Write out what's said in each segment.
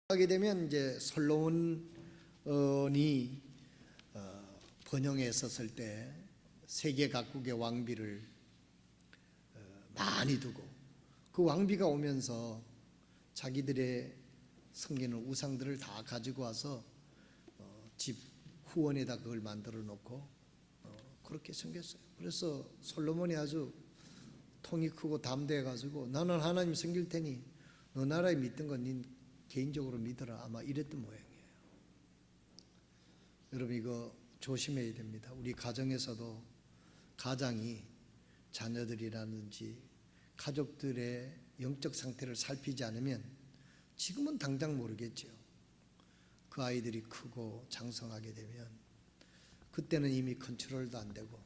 하게 되면 이제 솔로몬이 번영에 섰을 때 세계 각국의 왕비를 많이 두고 그 왕비가 오면서 자기들의 섬기는 우상들을 다 가지고 와서 집 후원에다 그걸 만들어 놓고 그렇게 섬겼어요. 그래서 솔로몬이 아주 통이 크고 담대해 가지고 나는 하나님 섬길 테니 너 나라에 믿던 건 네 개인적으로 믿어라, 아마 이랬던 모양이에요. 여러분 이거 조심해야 됩니다. 우리 가정에서도 가장이 자녀들이라든지 가족들의 영적 상태를 살피지 않으면 지금은 당장 모르겠죠. 그 아이들이 크고 장성하게 되면 그때는 이미 컨트롤도 안 되고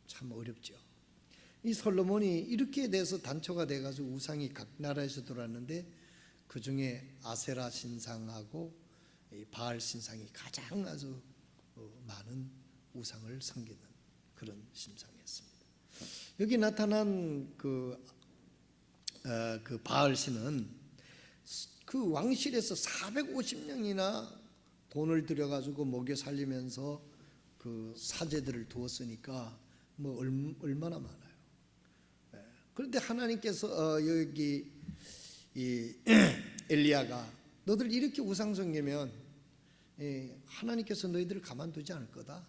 참 어렵죠. 이 솔로몬이 이렇게 돼서 단초가 돼가지고 우상이 각 나라에서 들어왔는데 그 중에 아세라 신상하고 바알 신상이 가장 아주 많은 우상을 섬기는 그런 신상이었습니다. 여기 나타난 그 바알 신은 그 왕실에서 450명이나 돈을 들여가지고 먹여 살리면서 그 사제들을 두었으니까 뭐 얼마나 많아요. 그런데 하나님께서 여기 이 엘리야가 너들 이렇게 우상 섬기면 하나님께서 너희들을 가만두지 않을 거다.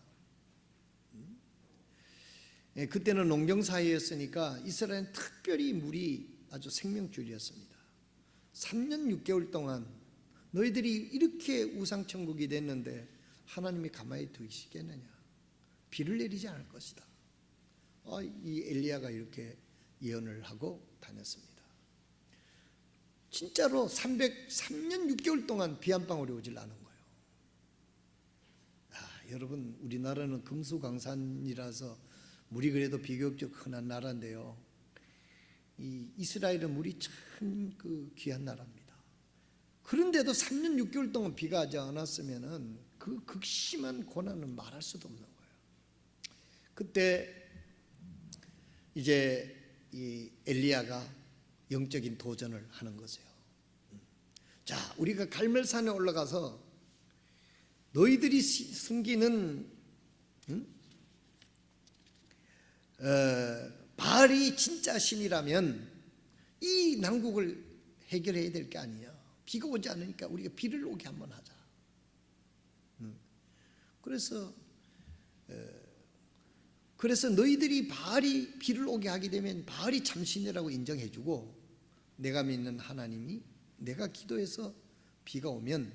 그때는 농경 사회였으니까 이스라엘은 특별히 물이 아주 생명줄이었습니다. 3년 6개월 동안 너희들이 이렇게 우상천국이 됐는데 하나님이 가만히 두시겠느냐. 비를 내리지 않을 것이다. 이 엘리야가 이렇게 예언을 하고 다녔습니다. 진짜로 303년 6개월 동안 비 한 방울이 오질 않은 거예요. 여러분 우리나라는 금수강산이라서 물이 그래도 비교적 흔한 나라인데요. 이 이스라엘은 물이 참 그 귀한 나라입니다. 그런데도 3년 6개월 동안 비가 하지 않았으면은 그 극심한 고난은 말할 수도 없는 거예요. 그때 이제 이 엘리야가 영적인 도전을 하는 거죠. 자, 우리가 갈멜산에 올라가서 너희들이 숨기는 바알이 진짜 신이라면 이 난국을 해결해야 될 게 아니냐. 비가 오지 않으니까 우리가 비를 오게 한번 하자. 그래서 너희들이 바알이 비를 오게 하게 되면 바알이 참신이라고 인정해주고 내가 믿는 하나님이 내가 기도해서 비가 오면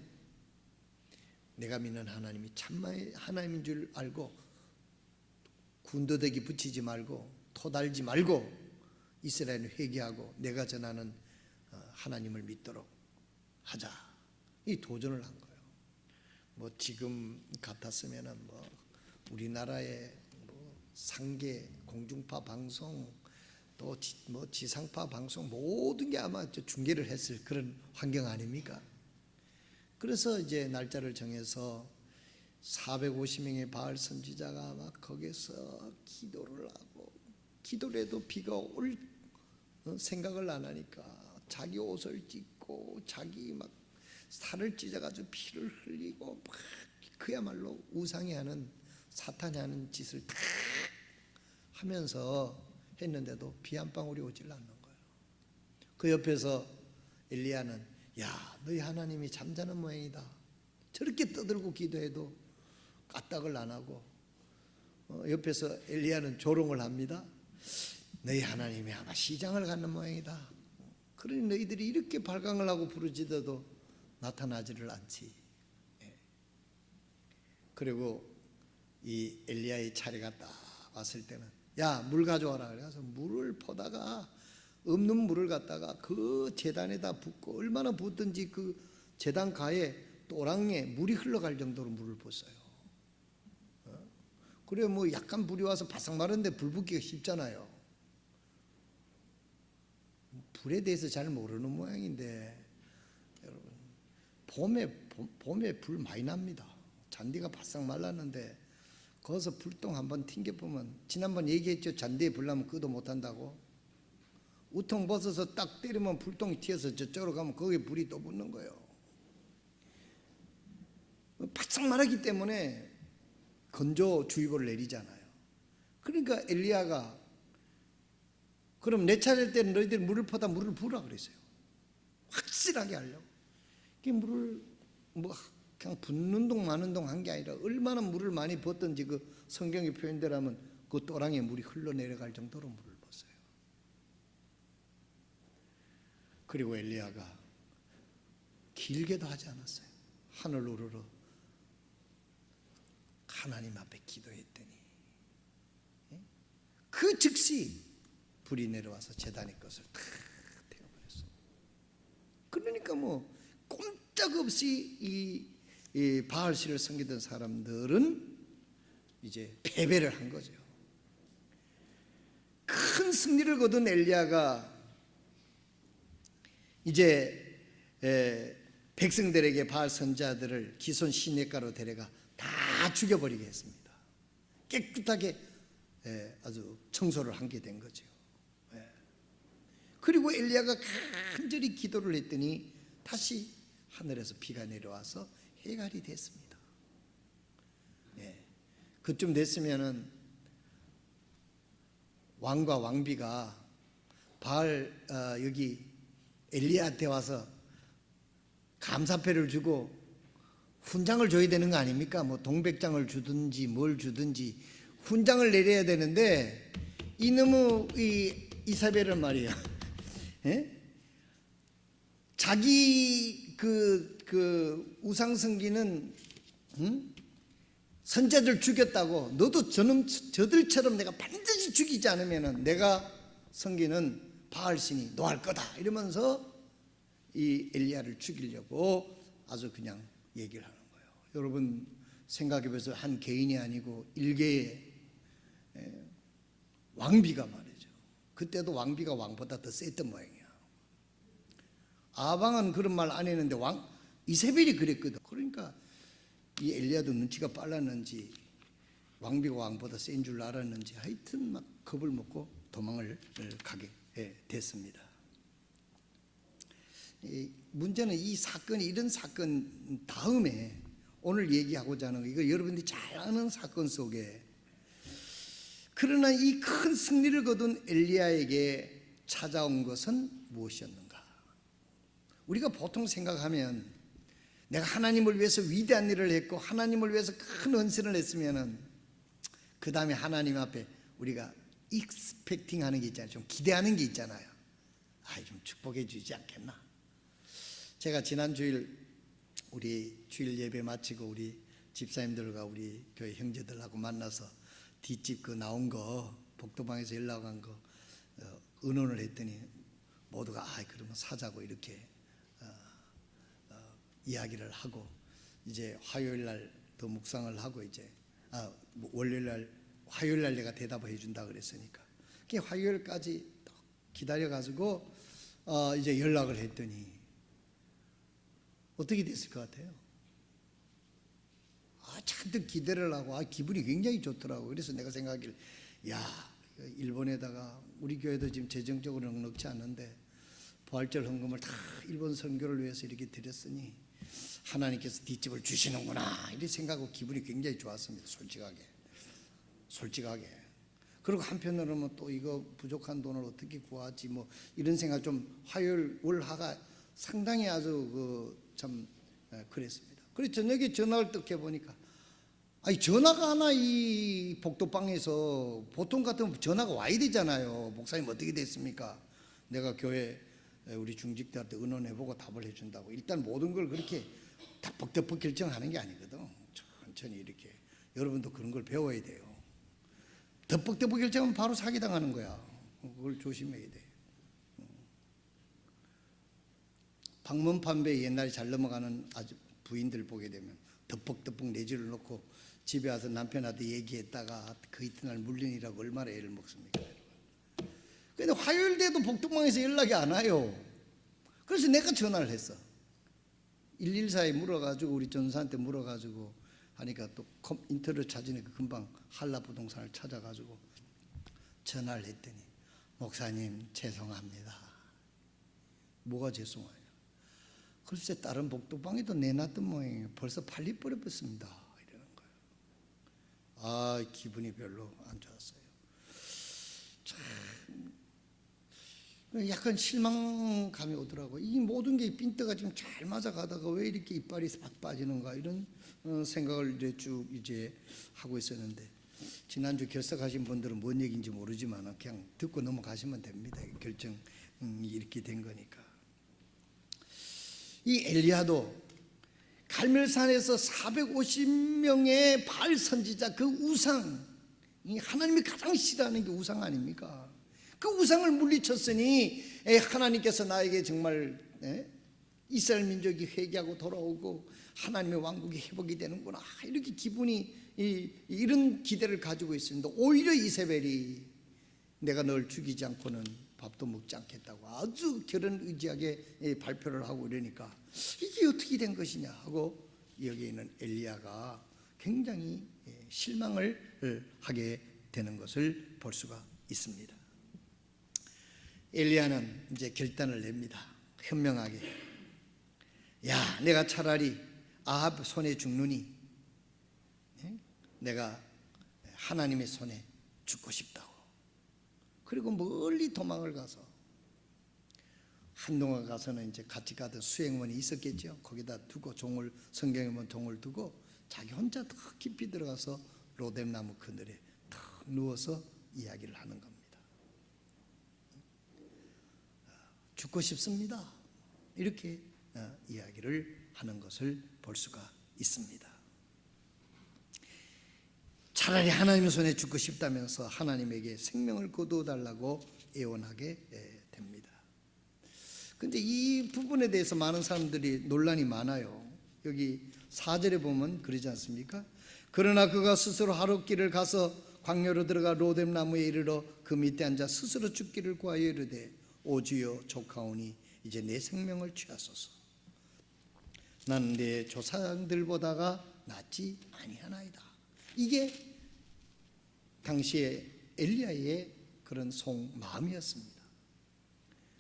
내가 믿는 하나님이 참마의 하나님인 줄 알고 군더더기 붙이지 말고 토 달지 말고 이스라엘을 회개하고 내가 전하는 하나님을 믿도록 하자. 이 도전을 한 거예요. 뭐 지금 같았으면은 뭐 우리나라의 상계 공중파 방송 또 뭐 지상파 방송 모든 게 아마 중계를 했을 그런 환경 아닙니까? 그래서 이제 날짜를 정해서 450명의 바알 선지자가 막 거기서 기도를 하고 기도를 해도 비가 올 생각을 안 하니까 자기 옷을 찢고 자기 막 살을 찢어가지고 피를 흘리고 막 그야말로 우상이 하는 사탄이 하는 짓을 다 하면서 했는데도 비 한 방울이 오질 않는 거예요. 그 옆에서 엘리야는 야, 너희 하나님이 잠자는 모양이다. 저렇게 떠들고 기도해도 까딱을 안 하고 옆에서 엘리야는 조롱을 합니다. 너희 하나님이 아마 시장을 갖는 모양이다. 그러니 너희들이 이렇게 발광을 하고 부르짖어도 나타나지를 않지. 그리고 이 엘리야의 차례가 딱 왔을 때는 야, 물 가져와라. 그래서 물을 퍼다가 없는 물을 갖다가 그 제단에다 붓고 얼마나 붓든지 그 제단 가에 또랑에 물이 흘러갈 정도로 물을 붓어요. 그래 뭐 약간 불이 와서 바싹 마른데 불 붙기가 쉽잖아요. 불에 대해서 잘 모르는 모양인데 여러분 봄에 불 많이 납니다. 잔디가 바싹 말랐는데 거기서 불똥 한번 튕겨보면 지난번 얘기했죠. 잔디에 불 나면 끄도 못한다고. 우통 벗어서 딱 때리면 불똥이 튀어서 저쪽으로 가면 거기에 불이 또 붙는 거예요. 바짝 마르기 때문에 건조주의보를 내리잖아요. 그러니까 엘리야가 그럼 내 차례일 때는 너희들 물을 퍼다 물을 부으라 그랬어요. 확실하게 하려고. 그 물을 뭐 그냥 붓는 동 마는 동 한 게 아니라 얼마나 물을 많이 붓던지 그 성경의 표현대로하면 그 또랑에 물이 흘러내려갈 정도로 물을 붓어요. 그리고 엘리야가 길게도 하지 않았어요. 하늘 우러러 하나님 앞에 기도했더니 그 즉시 불이 내려와서 제단의 것을 다 태워버렸어요. 그러니까 뭐 꼼짝없이 이 바알신을 섬기던 사람들은 이제 패배를 한 거죠. 큰 승리를 거둔 엘리야가 이제 백성들에게 바알 선지자들을 기손 시냇가로 데려가 다 죽여버리게 했습니다. 깨끗하게 아주 청소를 하게 된 거죠. 그리고 엘리야가 간절히 기도를 했더니 다시 하늘에서 비가 내려와서 해갈이 됐습니다. 그쯤 됐으면은 왕과 왕비가 바알 여기 엘리야한테 와서 감사패를 주고 훈장을 줘야 되는 거 아닙니까? 뭐 동백장을 주든지 뭘 주든지 훈장을 내려야 되는데 이놈의 이 이사벨은 말이야. 자기 그 우상 섬기는 선자들 죽였다고 너도 저들처럼 내가 반드시 죽이지 않으면은 내가 섬기는 바알신이 노할 거다 이러면서 이 엘리야를 죽이려고 아주 그냥 얘기를 하는 거예요. 여러분 생각해보세요. 한 개인이 아니고 일개의 왕비가 말이죠. 그때도 왕비가 왕보다 더 셌던 모양이야. 아방은 그런 말 안 했는데 이세벨이 그랬거든. 그러니까 이 엘리야도 눈치가 빨랐는지 왕비가 왕보다 센 줄 알았는지 하여튼 막 겁을 먹고 도망을 가게 됐습니다. 문제는 이 사건이 이런 사건 다음에 오늘 얘기하고자 하는 거 이거 여러분들이 잘 아는 사건 속에 그러나 이 큰 승리를 거둔 엘리야에게 찾아온 것은 무엇이었는가? 우리가 보통 생각하면 내가 하나님을 위해서 위대한 일을 했고 하나님을 위해서 큰 헌신을 했으면은 그 다음에 하나님 앞에 우리가 익스펙팅 하는 게 있잖아요. 좀 기대하는 게 있잖아요. 좀 축복해 주지 않겠나? 제가 지난 주일 우리 주일 예배 마치고 우리 집사님들과 우리 교회 형제들하고 만나서 뒷집 그 나온 거 복도방에서 연락 온 거 의논을 했더니 모두가 그러면 사자고 이렇게 이야기를 하고 이제 화요일 날 더 묵상을 하고 이제 월요일 날 화요일 날 내가 대답을 해준다 그랬으니까 화요일까지 기다려 가지고 이제 연락을 했더니 어떻게 됐을 것 같아요? 잔뜩 기대를 하고 기분이 굉장히 좋더라고. 그래서 내가 생각하기를 일본에다가 우리 교회도 지금 재정적으로 넉넉치 않은데 부활절 헌금을 다 일본 선교를 위해서 이렇게 드렸으니 하나님께서 뒷집을 주시는구나 이렇게 생각하고 기분이 굉장히 좋았습니다. 솔직하게. 그리고 한편으로는 또 이거 부족한 돈을 어떻게 구하지 뭐 이런 생각 좀 화요일 월화가 상당히 아주 참 그랬습니다. 그래서 저녁에 전화를 딱 해보니까 전화가 하나 이 복도방에서 보통 같으면 전화가 와야 되잖아요. 목사님 어떻게 됐습니까? 내가 교회 우리 중직들한테 의논해보고 답을 해준다고. 일단 모든 걸 그렇게 덕벅덕벅 결정하는 게 아니거든. 천천히 이렇게. 여러분도 그런 걸 배워야 돼요. 덕벅덕벅 결정하면 바로 사기당하는 거야. 그걸 조심해야 돼. 방문판배 옛날에 잘 넘어가는 아주 부인들 보게 되면 덕벅덕벅 내지를 놓고 집에 와서 남편한테 얘기했다가 그 이튿날 물린이라고 얼마나 애를 먹습니까? 근데 화요일 돼도 복덕방에서 연락이 안 와요. 그래서 내가 전화를 했어. 114에 물어가지고 우리 전사한테 물어가지고 하니까 또 인터넷 찾으니까 금방 한라부동산을 찾아가지고 전화를 했더니 목사님 죄송합니다. 뭐가 죄송해요? 글쎄 다른 복도방에도 내놨던 모양이에요. 벌써 팔려버렸습니다. 이러는 거예요. 아, 기분이 별로 안 좋았어요. 참 약간 실망감이 오더라고요. 이 모든 게 핀트가 지금 잘 맞아가다가 왜 이렇게 이빨이 팍 빠지는가, 이런 생각을 이제 쭉 하고 있었는데, 지난주 결석하신 분들은 뭔 얘기인지 모르지만 그냥 듣고 넘어가시면 됩니다. 결정이 이렇게 된 거니까. 이 엘리야도 갈멜산에서 450명의 바알 선지자, 그 우상, 하나님이 가장 싫어하는 게 우상 아닙니까? 그 우상을 물리쳤으니 하나님께서 나에게 정말 이스라엘 민족이 회개하고 돌아오고 하나님의 왕국이 회복이 되는구나, 이렇게 기분이, 이런 기대를 가지고 있습니다. 오히려 이세벨이 내가 널 죽이지 않고는 밥도 먹지 않겠다고 아주 결연의지하게 발표를 하고 이러니까 이게 어떻게 된 것이냐 하고 여기 있는 엘리야가 굉장히 실망을 하게 되는 것을 볼 수가 있습니다. 엘리야는 이제 결단을 냅니다. 현명하게. 야, 내가 차라리 아합 손에 죽느니 내가 하나님의 손에 죽고 싶다고. 그리고 멀리 도망을 가서, 한동안 가서는 이제 같이 가던 수행원이 있었겠죠. 거기다 두고 종을, 성경에 보면 종을 두고 자기 혼자 더 깊이 들어가서 로뎀나무 그늘에 탁 누워서 이야기를 하는 겁니다. 죽고 싶습니다, 이렇게 이야기를 하는 것을 볼 수가 있습니다. 차라리 하나님의 손에 죽고 싶다면서 하나님에게 생명을 거두어달라고 애원하게 됩니다. 그런데 이 부분에 대해서 많은 사람들이 논란이 많아요. 여기 4절에 보면 그러지 않습니까? 그러나 그가 스스로 하룻길을 가서 광야로 들어가 로뎀나무에 이르러 그 밑에 앉아 스스로 죽기를 구하여 이르되, 오 주여, 족하오니 이제 내 생명을 취하소서. 나는 내 조상들보다가 낫지 아니하나이다. 이게 당시에 엘리야의 그런 속마음이었습니다.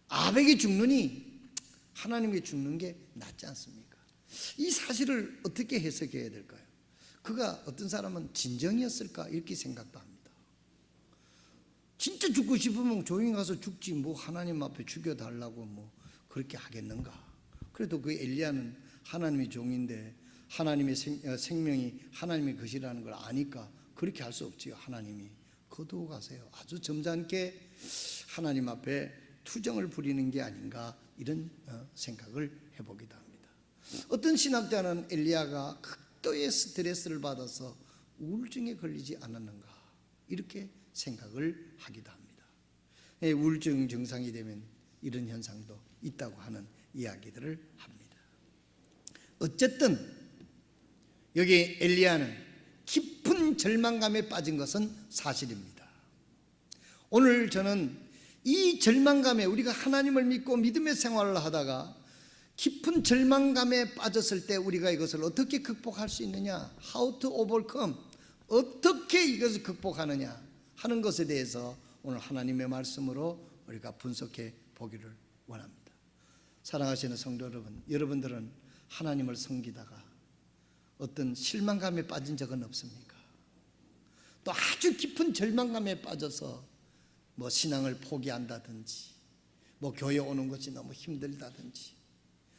아합에게 죽느니 하나님께 죽는 게 낫지 않습니까? 이 사실을 어떻게 해석해야 될까요? 그가, 어떤 사람은 진정이었을까, 이렇게 생각도 합니다. 진짜 죽고 싶으면 조용히 가서 죽지, 뭐 하나님 앞에 죽여달라고 뭐 그렇게 하겠는가. 그래도 그 엘리야는 하나님의 종인데 하나님의 생명이 하나님의 것이라는 걸 아니까 그렇게 할 수 없지요. 하나님이 거두어 가세요. 아주 점잖게 하나님 앞에 투정을 부리는 게 아닌가, 이런 생각을 해보기도 합니다. 어떤 신학자는 엘리야가 극도의 스트레스를 받아서 우울증에 걸리지 않았는가, 이렇게 생각을 하기도 합니다. 우울증 증상이 되면 이런 현상도 있다고 하는 이야기들을 합니다. 어쨌든 여기 엘리야는 깊은 절망감에 빠진 것은 사실입니다. 오늘 저는 이 절망감에, 우리가 하나님을 믿고 믿음의 생활을 하다가 깊은 절망감에 빠졌을 때 우리가 이것을 어떻게 극복할 수 있느냐, How to overcome, 어떻게 이것을 극복하느냐 하는 것에 대해서 오늘 하나님의 말씀으로 우리가 분석해 보기를 원합니다. 사랑하시는 성도 여러분, 여러분들은 하나님을 섬기다가 어떤 실망감에 빠진 적은 없습니까? 또 아주 깊은 절망감에 빠져서 뭐 신앙을 포기한다든지, 뭐 교회 오는 것이 너무 힘들다든지,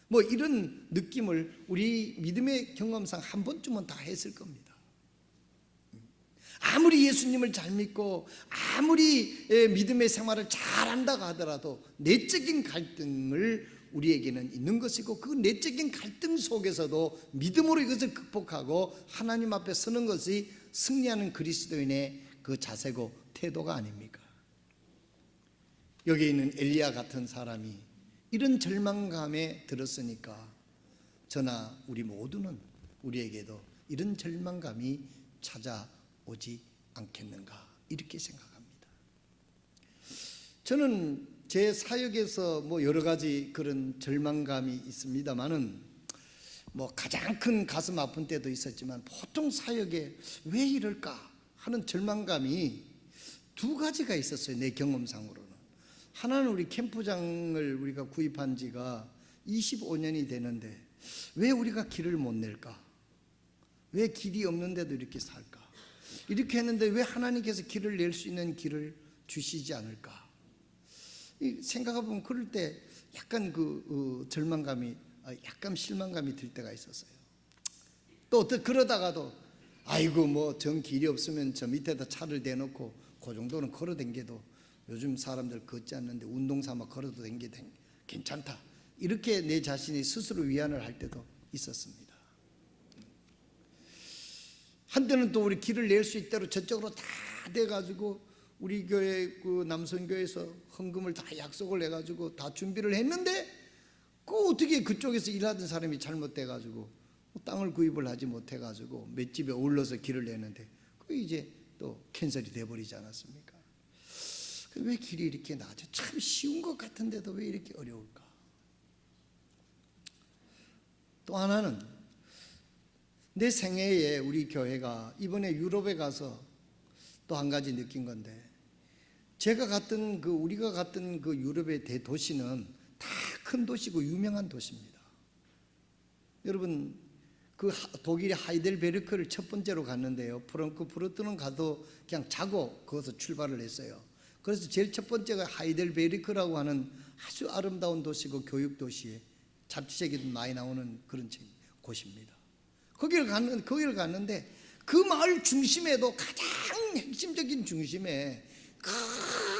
뭐 이런 느낌을 우리 믿음의 경험상 한 번쯤은 다 했을 겁니다. 아무리 예수님을 잘 믿고 아무리 믿음의 생활을 잘한다고 하더라도 내적인 갈등을 우리에게는 있는 것이고, 그 내적인 갈등 속에서도 믿음으로 이것을 극복하고 하나님 앞에 서는 것이 승리하는 그리스도인의 그 자세고 태도가 아닙니까? 여기 있는 엘리야 같은 사람이 이런 절망감에 들었으니까 저나 우리 모두는, 우리에게도 이런 절망감이 찾아오지 않겠는가, 이렇게 생각합니다. 저는 제 사역에서 뭐 여러 가지 그런 절망감이 있습니다만은, 뭐 가장 큰 가슴 아픈 때도 있었지만 보통 사역에 왜 이럴까 하는 절망감이 두 가지가 있었어요, 내 경험상으로는. 하나는 우리 캠프장을 우리가 구입한 지가 25년이 되는데 왜 우리가 길을 못 낼까? 왜 길이 없는데도 이렇게 살까? 이렇게 했는데 왜 하나님께서 길을 낼 수 있는 길을 주시지 않을까? 생각해보면 그럴 때 약간 절망감이, 약간 실망감이 들 때가 있었어요. 또 그러다가도 아이고 뭐 정 길이 없으면 저 밑에다 차를 대놓고 그 정도는 걸어 댕겨도 요즘 사람들 걷지 않는데 운동 삼아 걸어도 댕겨 괜찮다, 이렇게 내 자신이 스스로 위안을 할 때도 있었습니다. 한때는 또 우리 길을 낼 수 있도록 저쪽으로 다 돼가지고 우리 교회 그 남선교회에서 헌금을 다 약속을 해가지고 다 준비를 했는데 어떻게 그쪽에서 일하던 사람이 잘못돼가지고 땅을 구입을 하지 못해가지고 몇 집에 어울러서 길을 내는데 그 이제 또 캔슬이 돼버리지 않았습니까? 왜 길이 이렇게 낮아? 참 쉬운 것 같은데도 왜 이렇게 어려울까? 또 하나는 내 생애에 우리 교회가 이번에 유럽에 가서 또 한 가지 느낀 건데, 제가 갔던 우리가 갔던 그 유럽의 대도시는 다 큰 도시고 유명한 도시입니다. 여러분 그 독일의 하이델베르크를 첫 번째로 갔는데요, 프랑크푸르트는 가도 그냥 자고 거기서 출발을 했어요. 그래서 제일 첫 번째가 하이델베르크라고 하는 아주 아름다운 도시고 교육 도시에 잡지책에도 많이 나오는 그런 곳입니다. 거기를 갔는데 그 마을 중심에도 가장 핵심적인 중심에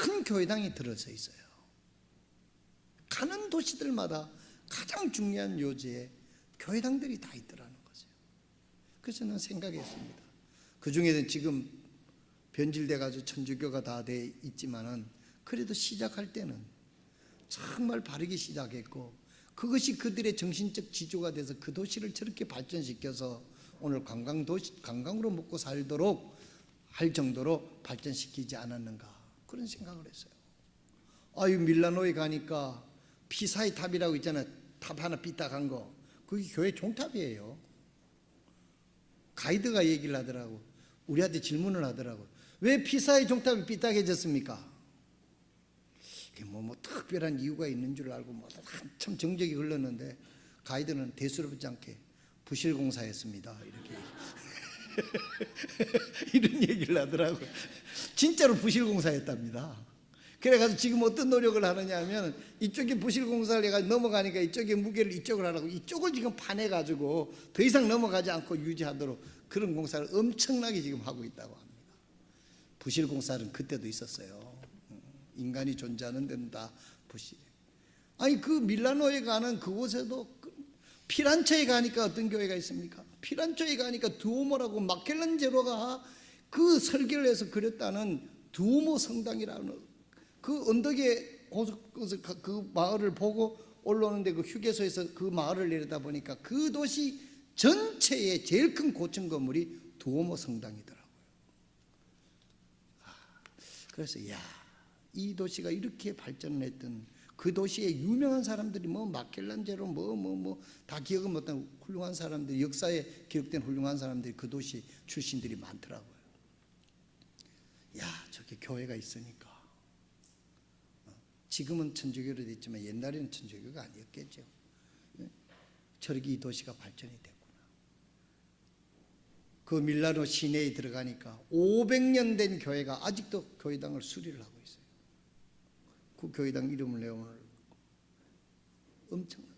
큰 교회당이 들어서 있어요. 가는 도시들마다 가장 중요한 요지에 교회당들이 다 있더라는 거죠. 그래서 저는 생각했습니다. 그 중에는 지금 변질돼 가지고 천주교가 다 돼 있지만은 그래도 시작할 때는 정말 바르게 시작했고, 그것이 그들의 정신적 지주가 돼서 그 도시를 저렇게 발전시켜서 오늘 관광으로 먹고 살도록 할 정도로 발전시키지 않았는가, 그런 생각을 했어요. 밀라노에 가니까 피사의 탑이라고 있잖아요. 탑 하나 삐딱한 거, 그게 교회 종탑이에요. 가이드가 얘기를 하더라고. 우리한테 질문을 하더라고. 왜 피사의 종탑이 삐딱해졌습니까? 뭐 특별한 이유가 있는 줄 알고 한참 정적이 흘렀는데 가이드는 대수롭지 않게 부실공사였습니다, 이렇게 이런 얘기를 하더라고요. 진짜로 부실공사였답니다. 그래가지고 지금 어떤 노력을 하느냐 하면 이쪽에 부실공사를 해가지고 넘어가니까 이쪽에 무게를 이쪽으로 하라고 이쪽을 지금 파내가지고 더 이상 넘어가지 않고 유지하도록 그런 공사를 엄청나게 지금 하고 있다고 합니다. 부실공사는 그때도 있었어요. 인간이 존재하는 데는 다 부실. 그 밀라노에 가는 그곳에도 피란체에 가니까 어떤 교회가 있습니까? 피란체에 가니까 두오모라고 마켈란제로가 그 설계를 해서 그렸다는 두오모 성당이라는 그 언덕에 그 마을을 보고 올라오는데 그 휴게소에서 그 마을을 내려다 보니까 그 도시 전체의 제일 큰 고층 건물이 두오모 성당이더라고요. 그래서 이 도시가 이렇게 발전을 했던 그 도시에 유명한 사람들이 마켈란제로 다 기억은 못한 훌륭한 사람들, 역사에 기록된 훌륭한 사람들이 그 도시 출신들이 많더라고요. 저게 교회가 있으니까. 지금은 천주교로 됐지만 옛날에는 천주교가 아니었겠죠. 저렇게 이 도시가 발전이 됐구나. 그 밀라노 시내에 들어가니까 500년 된 교회가 아직도 교회당을 수리를 하고 있어요. 그 교회당 이름을 내가 오늘 엄청난,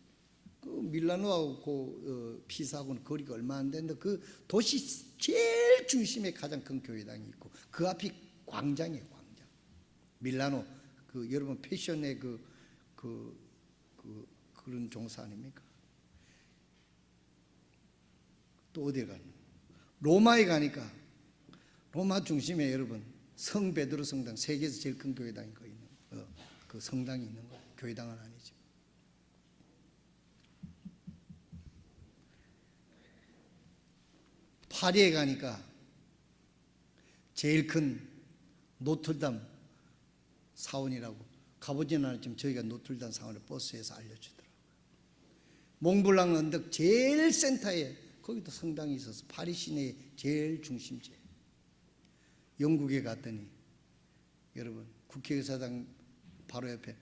그 밀라노하고 피사하고는 거리가 얼마 안 되는데 그 도시 제일 중심에 가장 큰 교회당이 있고 그 앞이 광장이에요, 광장. 밀라노 여러분 패션의 그런 종사 아닙니까? 또 어디에 가는? 로마에 가니까 로마 중심에 여러분 성 베드로 성당, 세계에서 제일 큰 교회당이 거기 있는 그 성당이 있는 거예요. 교회당은 아니죠. 파리에 가니까 제일 큰 노틀담 사원이라고, 가보지는 않았지만 저희가 노틀담 사원을 버스에서 알려주더라고요. 몽블랑 언덕 제일 센터에 거기도 성당이 있어서 파리 시내의 제일 중심지에. 영국에 갔더니 여러분 국회의사당 바로 옆에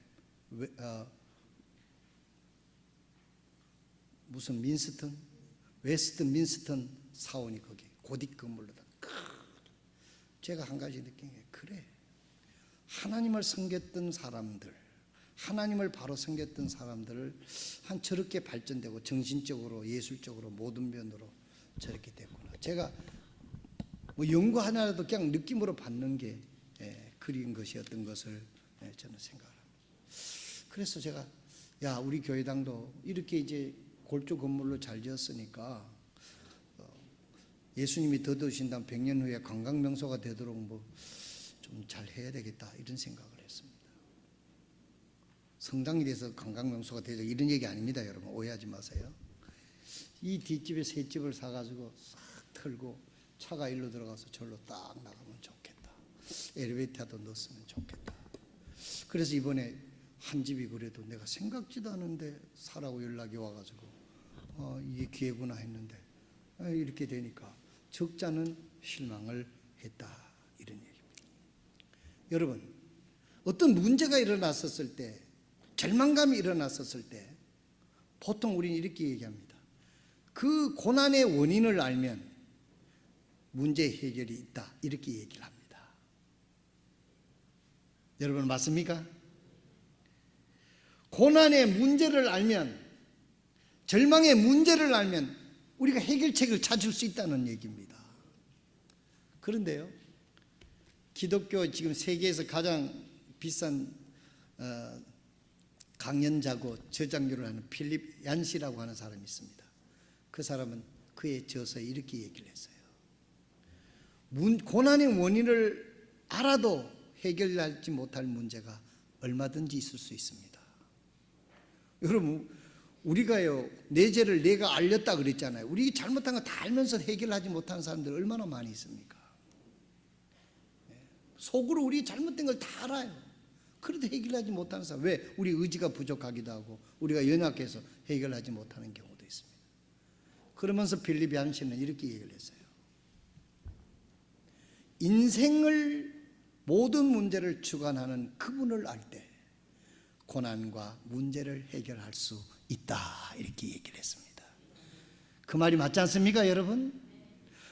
무슨 민스턴, 웨스트 민스턴 사원이 거기 고딕 건물로다. 제가 한 가지 느낀 게, 그래, 하나님을 섬겼던 사람들, 하나님을 바로 섬겼던 사람들을 한 저렇게 발전되고 정신적으로 예술적으로 모든 면으로 저렇게 됐구나. 제가 뭐 연구 하나라도 그냥 느낌으로 받는 게 그린 것이었던 것을 저는 생각합니다. 그래서 제가, 야, 우리 교회당도 이렇게 이제 골조 건물로 잘 지었으니까 예수님이 더 드신다면 100년 후에 관광명소가 되도록 뭐 좀 잘 해야 되겠다, 이런 생각을 했습니다. 성당이 돼서 관광명소가 되죠, 이런 얘기 아닙니다. 여러분 오해하지 마세요. 이 뒷집에 새 집을 사가지고 싹 털고 차가 일로 들어가서 절로 딱 나가면 좋겠다. 엘리베이터도 넣었으면 좋겠다. 그래서 이번에 한 집이 그래도 내가 생각지도 않은데 사라고 연락이 와가지고 이게 기회구나 했는데 이렇게 되니까 적잖은 실망을 했다, 이런 얘기입니다. 여러분, 어떤 문제가 일어났었을 때, 절망감이 일어났었을 때 보통 우리는 이렇게 얘기합니다. 그 고난의 원인을 알면 문제 해결이 있다, 이렇게 얘기를 합니다. 여러분 맞습니까? 고난의 문제를 알면, 절망의 문제를 알면 우리가 해결책을 찾을 수 있다는 얘기입니다. 그런데요, 기독교 지금 세계에서 가장 비싼 강연자고 저작료를 하는 필립 얀시라고 하는 사람이 있습니다. 그 사람은 그의 저서에 이렇게 얘기를 했어요. 고난의 원인을 알아도 해결하지 못할 문제가 얼마든지 있을 수 있습니다. 여러분, 우리가요, 내 죄를 내가 알렸다 그랬잖아요. 우리 잘못한 거 다 알면서 해결하지 못하는 사람들 얼마나 많이 있습니까? 속으로 우리 잘못된 걸 다 알아요. 그래도 해결하지 못하는 사람, 왜? 우리 의지가 부족하기도 하고 우리가 연약해서 해결하지 못하는 경우도 있습니다. 그러면서 필립 얀시는 이렇게 얘기를 했어요. 인생을 모든 문제를 주관하는 그분을 알 때 고난과 문제를 해결할 수 있다, 이렇게 얘기를 했습니다. 그 말이 맞지 않습니까, 여러분?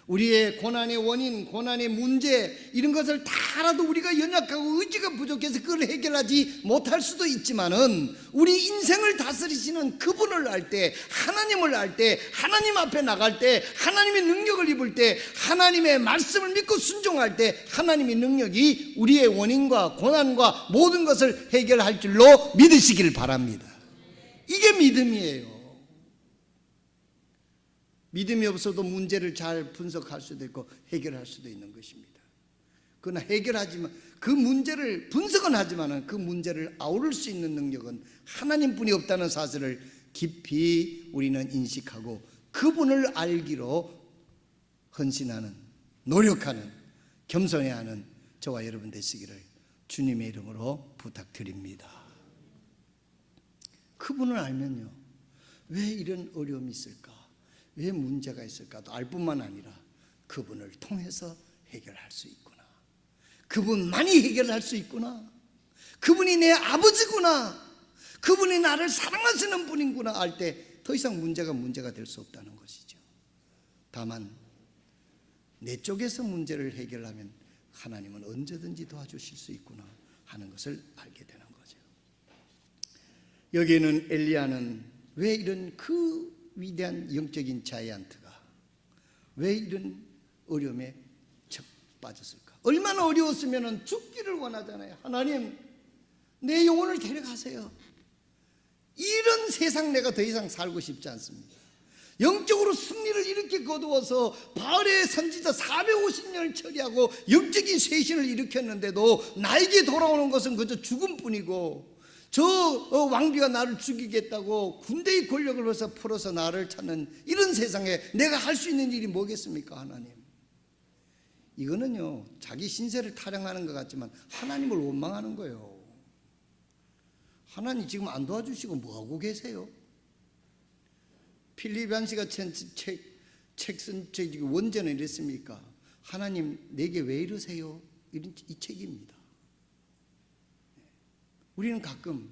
우리의 고난의 원인, 고난의 문제, 이런 것을 다 알아도 우리가 연약하고 의지가 부족해서 그걸 해결하지 못할 수도 있지만은 우리 인생을 다스리시는 그분을 알 때, 하나님을 알 때, 하나님 앞에 나갈 때, 하나님의 능력을 입을 때, 하나님의 말씀을 믿고 순종할 때 하나님의 능력이 우리의 원인과 고난과 모든 것을 해결할 줄로 믿으시길 바랍니다. 이게 믿음이에요. 믿음이 없어도 문제를 잘 분석할 수도 있고 해결할 수도 있는 것입니다. 그러나 해결하지만 그 문제를 분석은 하지만 그 문제를 아우를 수 있는 능력은 하나님뿐이 없다는 사실을 깊이 우리는 인식하고 그분을 알기로 헌신하는, 노력하는, 겸손해야 하는 저와 여러분 되시기를 주님의 이름으로 부탁드립니다. 그분을 알면요, 왜 이런 어려움이 있을까? 왜 문제가 있을까도 알 뿐만 아니라 그분을 통해서 해결할 수 있구나, 그분만이 해결할 수 있구나, 그분이 내 아버지구나, 그분이 나를 사랑하시는 분이구나 알 때 더 이상 문제가 될 수 없다는 것이죠. 다만 내 쪽에서 문제를 해결하면 하나님은 언제든지 도와주실 수 있구나 하는 것을 알게 되는 거죠. 여기에는 엘리야는 왜 이런 그 위대한 영적인 자이언트가 왜 이런 어려움에 척 빠졌을까? 얼마나 어려웠으면 죽기를 원하잖아요. 하나님, 내 영혼을 데려가세요. 이런 세상 내가 더 이상 살고 싶지 않습니다. 영적으로 승리를 이렇게 거두어서 바알의 선지자 450년을 처리하고 영적인 쇄신을 일으켰는데도 나에게 돌아오는 것은 그저 죽음뿐이고, 저 왕비가 나를 죽이겠다고 군대의 권력을 벌써 풀어서 나를 찾는 이런 세상에 내가 할 수 있는 일이 뭐겠습니까? 하나님, 이거는요 자기 신세를 타령하는 것 같지만 하나님을 원망하는 거예요. 하나님 지금 안 도와주시고 뭐하고 계세요? 필립 얀시가 책 쓴 원제는 이랬습니까? 하나님 내게 왜 이러세요? 이 책입니다. 우리는 가끔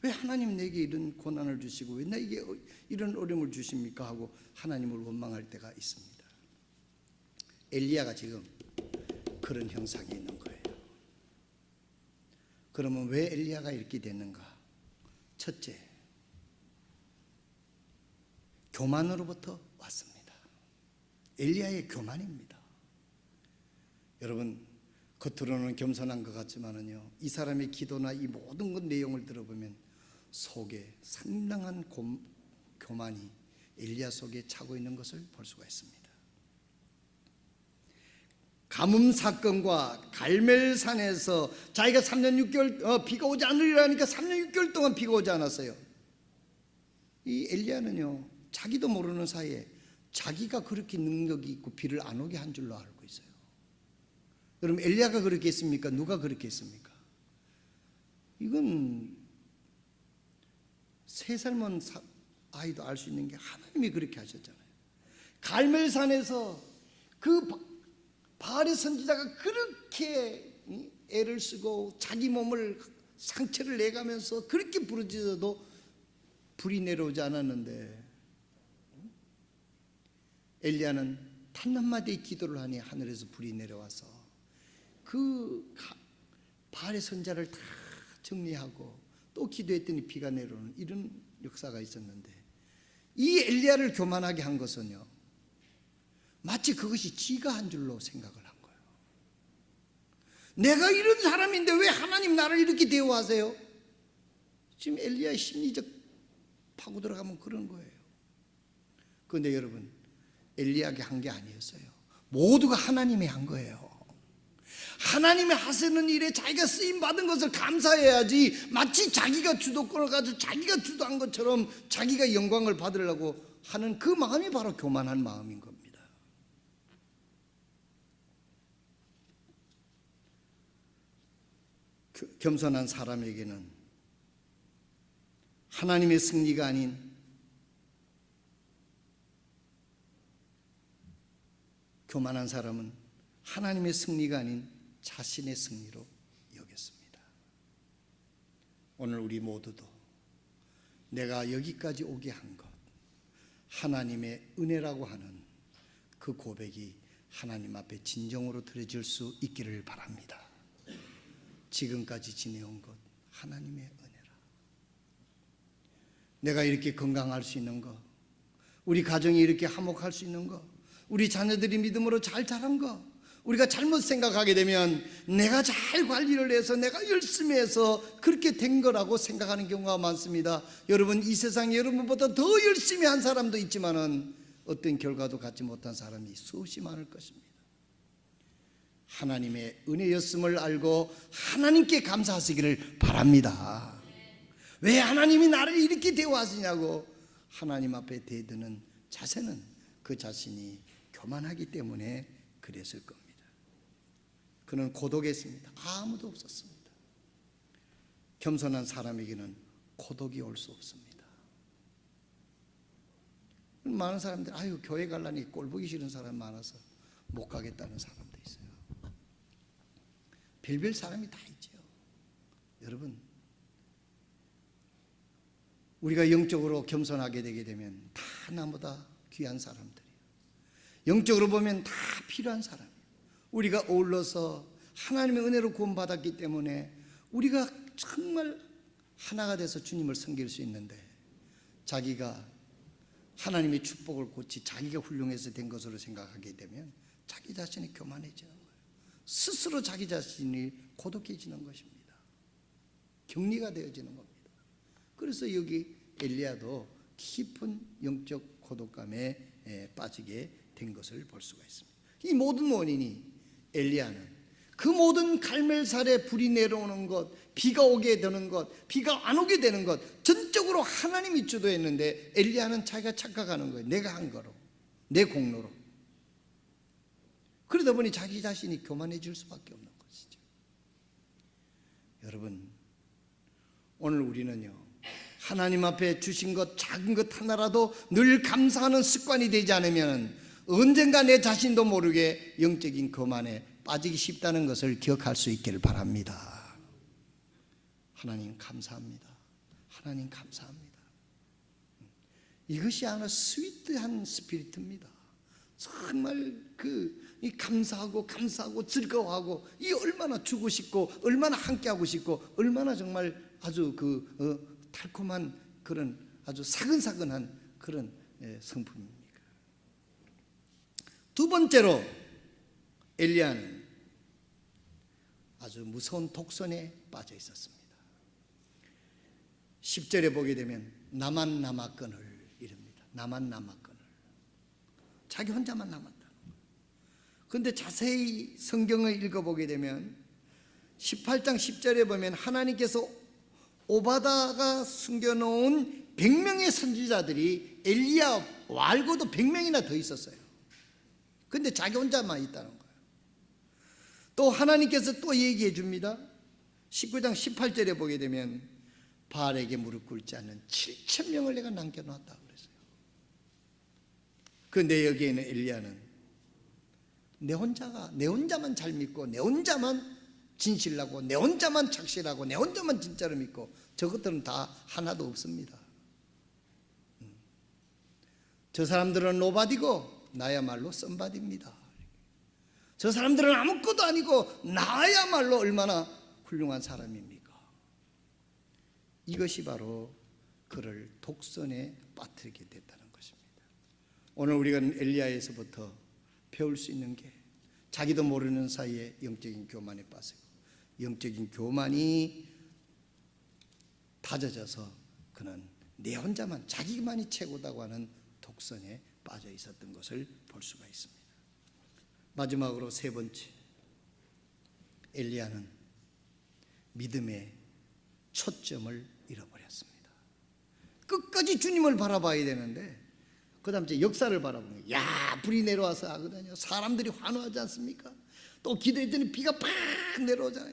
왜 하나님 내게 이런 고난을 주시고 왜 나에게 이런 어려움을 주십니까? 하고 하나님을 원망할 때가 있습니다. 엘리야가 지금 그런 형상이 있는 거예요. 그러면 왜 엘리야가 이렇게 됐는가? 첫째, 교만으로부터 왔습니다. 엘리야의 교만입니다. 여러분, 겉으로는 겸손한 것 같지만은요, 이 사람의 기도나 이 모든 것 내용을 들어보면 속에 상당한 교만이 엘리야 속에 차고 있는 것을 볼 수가 있습니다. 가뭄 사건과 갈멜산에서 자기가 3년 6개월 비가 오지 않으리라니까 3년 6개월 동안 비가 오지 않았어요. 이 엘리야는요, 자기도 모르는 사이에 자기가 그렇게 능력이 있고 비를 안 오게 한 줄로 알고 있어요. 여러분, 엘리야가 그렇게 했습니까? 누가 그렇게 했습니까? 이건 3살만 아이도 알 수 있는 게 하나님이 그렇게 하셨잖아요. 갈멜산에서 그 바알의 선지자가 그렇게 애를 쓰고 자기 몸을 상처를 내가면서 그렇게 부르짖어도 불이 내려오지 않았는데 엘리야는 단 한마디의 기도를 하니 하늘에서 불이 내려와서 그 바알의 선자를 다 정리하고 또 기도했더니 비가 내려오는 이런 역사가 있었는데, 이 엘리야를 교만하게 한 것은요, 마치 그것이 지가 한 줄로 생각을 한 거예요. 내가 이런 사람인데 왜 하나님 나를 이렇게 대우하세요? 지금 엘리야의 심리적 파고 들어가면 그런 거예요. 그런데 여러분, 엘리야가 한 게 아니었어요. 모두가 하나님이 한 거예요. 하나님이 하시는 일에 자기가 쓰임 받은 것을 감사해야지, 마치 자기가 주도권을 가지고 자기가 주도한 것처럼 자기가 영광을 받으려고 하는 그 마음이 바로 교만한 마음인 겁니다. 겸손한 사람에게는 하나님의 승리가 아닌 교만한 사람은 하나님의 승리가 아닌 자신의 승리로 여겼습니다. 오늘 우리 모두도 내가 여기까지 오게 한 것, 하나님의 은혜라고 하는 그 고백이 하나님 앞에 진정으로 드려질 수 있기를 바랍니다. 지금까지 지내온 것 하나님의 은혜라. 내가 이렇게 건강할 수 있는 것, 우리 가정이 이렇게 화목할 수 있는 것, 우리 자녀들이 믿음으로 잘 자란 것, 우리가 잘못 생각하게 되면 내가 잘 관리를 해서 내가 열심히 해서 그렇게 된 거라고 생각하는 경우가 많습니다. 여러분, 이 세상에 여러분보다 더 열심히 한 사람도 있지만은 어떤 결과도 갖지 못한 사람이 수없이 많을 것입니다. 하나님의 은혜였음을 알고 하나님께 감사하시기를 바랍니다. 왜 하나님이 나를 이렇게 대우하시냐고 하나님 앞에 대드는 자세는 그 자신이 교만하기 때문에 그랬을 겁니다. 그는 고독했습니다. 아무도 없었습니다. 겸손한 사람에게는 고독이 올 수 없습니다. 많은 사람들 아유 교회 갈라니 꼴 보기 싫은 사람 많아서 못 가겠다는 사람도 있어요. 별별 사람이 다 있죠. 여러분, 우리가 영적으로 겸손하게 되게 되면 다 나보다 귀한 사람들이에요. 영적으로 보면 다 필요한 사람이에요. 우리가 어울러서 하나님의 은혜로 구원받았기 때문에 우리가 정말 하나가 돼서 주님을 섬길 수 있는데, 자기가 하나님의 축복을 고치 자기가 훌륭해서 된 것으로 생각하게 되면 자기 자신이 교만해지는 거예요. 스스로 자기 자신이 고독해지는 것입니다. 격리가 되어지는 겁니다. 그래서 여기 엘리야도 깊은 영적 고독감에 빠지게 된 것을 볼 수가 있습니다. 이 모든 원인이 엘리야는 그 모든 갈멜산에 불이 내려오는 것, 비가 오게 되는 것, 비가 안 오게 되는 것 전적으로 하나님이 주도했는데 엘리야는 자기가 착각하는 거예요. 내가 한 거로, 내 공로로. 그러다 보니 자기 자신이 교만해질 수밖에 없는 것이죠. 여러분, 오늘 우리는요, 하나님 앞에 주신 것 작은 것 하나라도 늘 감사하는 습관이 되지 않으면 언젠가 내 자신도 모르게 영적인 교만에 빠지기 쉽다는 것을 기억할 수 있기를 바랍니다. 하나님 감사합니다. 하나님 감사합니다. 이것이 하나 스위트한 스피리트입니다. 정말 이 감사하고 즐거워하고, 이 얼마나 주고 싶고, 얼마나 함께하고 싶고, 얼마나 정말 아주 달콤한 그런 아주 사근사근한 그런 성품입니까? 두 번째로 엘리야는 아주 무서운 독선에 빠져 있었습니다. 10절에 보게 되면 나만 남았거늘 이럽니다. 나만 남았거늘. 자기 혼자만 남았다. 그런데 자세히 성경을 읽어보게 되면 18장 10절에 보면 하나님께서 오바다가 숨겨놓은 100명의 선지자들이 엘리야 말고도 100명이나 더 있었어요. 그런데 자기 혼자만 있다는 거예요. 또 하나님께서 또 얘기해 줍니다. 19장 18절에 보게 되면 바알에게 무릎 꿇지 않는 7,000명을 내가 남겨놨다 그랬어요. 그런데 여기에는 엘리야는 내 혼자만 잘 믿고, 내 혼자만 진실하고, 내 혼자만 착실하고, 내 혼자만 진짜로 믿고, 저것들은 다 하나도 없습니다. 저 사람들은 노바디고 나야말로 썸바디입니다. 저 사람들은 아무것도 아니고 나야말로 얼마나 훌륭한 사람입니까? 이것이 바로 그를 독선에 빠뜨리게 됐다는 것입니다. 오늘 우리가 엘리야에서부터 배울 수 있는 게, 자기도 모르는 사이에 영적인 교만에 빠지고, 영적인 교만이 다져져서 그는 내 혼자만, 자기만이 최고다고 하는 독선에 빠져 있었던 것을 볼 수가 있습니다. 마지막으로 세 번째, 엘리야는 믿음의 초점을 잃어버렸습니다. 끝까지 주님을 바라봐야 되는데, 그 다음 이제 역사를 바라보는 거예요. 야, 불이 내려와서 하거든요. 사람들이 환호하지 않습니까? 또 기도했더니 비가 팍 내려오잖아요.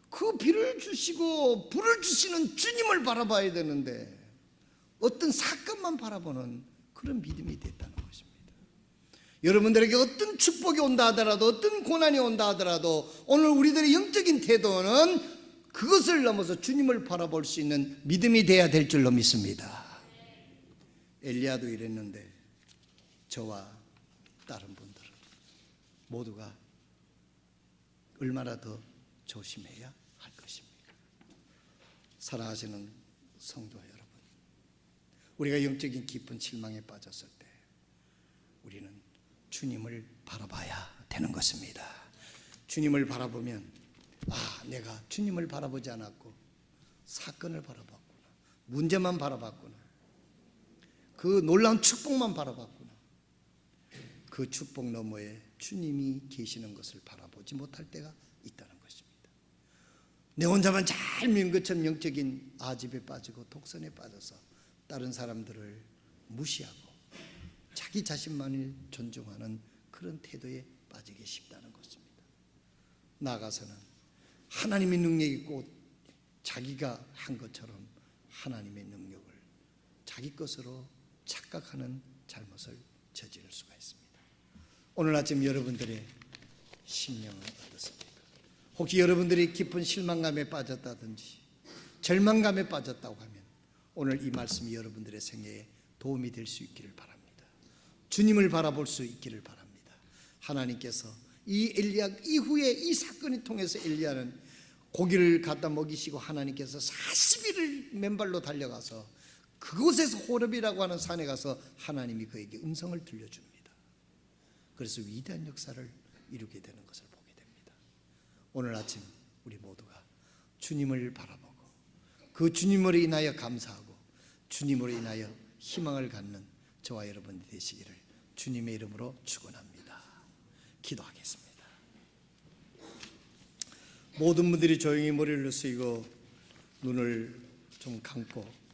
그 비를 주시고 불을 주시는 주님을 바라봐야 되는데, 어떤 사건만 바라보는 그런 믿음이 됐다는 것입니다. 여러분들에게 어떤 축복이 온다 하더라도, 어떤 고난이 온다 하더라도, 오늘 우리들의 영적인 태도는 그것을 넘어서 주님을 바라볼 수 있는 믿음이 돼야 될 줄로 믿습니다. 엘리야도 이랬는데 저와 다른 분들은 모두가 얼마나 더 조심해야 할 것입니까? 사랑하시는 성도 여러분, 우리가 영적인 깊은 실망에 빠졌을 때 우리는 주님을 바라봐야 되는 것입니다. 주님을 바라보면, 내가 주님을 바라보지 않았고 사건을 바라봤구나, 문제만 바라봤구나, 그 놀라운 축복만 바라봤구나, 그 축복 너머에 주님이 계시는 것을 바라보지 못할 때가 있다는 것입니다. 내 혼자만 잘 믿는 것처럼 영적인 아집에 빠지고 독선에 빠져서 다른 사람들을 무시하고 자기 자신만을 존중하는 그런 태도에 빠지기 쉽다는 것입니다. 나아가서는 하나님의 능력이 있고 자기가 한 것처럼 하나님의 능력을 자기 것으로 착각하는 잘못을 저지를 수가 있습니다. 오늘 아침 여러분들의 심령은 어떻습니까? 혹시 여러분들이 깊은 실망감에 빠졌다든지 절망감에 빠졌다고 하면 오늘 이 말씀이 여러분들의 생애에 도움이 될 수 있기를 바랍니다. 주님을 바라볼 수 있기를 바랍니다. 하나님께서 이 엘리야 이후에 이 사건을 통해서 엘리야는 고기를 갖다 먹이시고 하나님께서 40일을 맨발로 달려가서 그곳에서 호렙이라고 하는 산에 가서 하나님이 그에게 음성을 들려줍니다. 그래서 위대한 역사를 이루게 되는 것을 보게 됩니다. 오늘 아침 우리 모두가 주님을 바라보고 그 주님으로 인하여 감사하고 주님으로 인하여 희망을 갖는 저와 여러분이 되시기를 주님의 이름으로 축원합니다. 기도하겠습니다. 모든 분들이 조용히 머리를 숙이고 눈을 좀 감고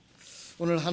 오늘